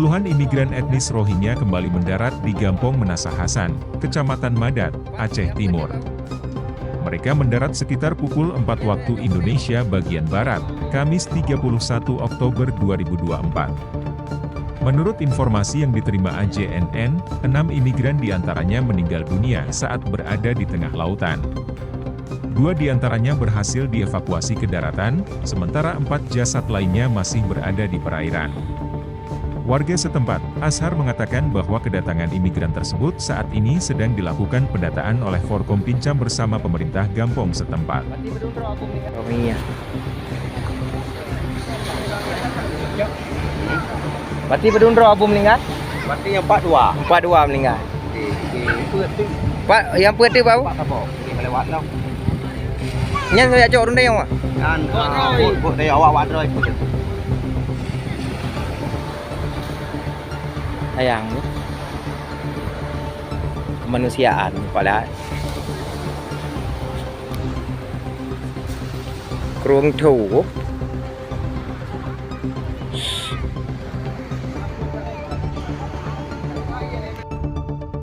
Puluhan imigran etnis Rohingya kembali mendarat di Gampong Menasah Hasan, Kecamatan Madat, Aceh Timur. Mereka mendarat sekitar pukul 4 waktu Indonesia bagian Barat, Kamis 31 Oktober 2024. Menurut informasi yang diterima AJNN, 6 imigran diantaranya meninggal dunia saat berada di tengah lautan. 2 diantaranya berhasil dievakuasi ke daratan, sementara 4 jasad lainnya masih berada di perairan. Warga setempat, Ashar mengatakan bahwa kedatangan imigran tersebut saat ini sedang dilakukan pendataan oleh Forkompinjam bersama pemerintah Gampong setempat. Rohingya. Berarti berdunro abu meninggal? Berarti yang 42. 42 meninggal. Pak, yang putih bau? Pak apa? Ini melewat lah. Nyen saya cok runde yang. Kan buat dari awak Roy. Sayang nih. Kemanusiaan padahal. Kruang thủ.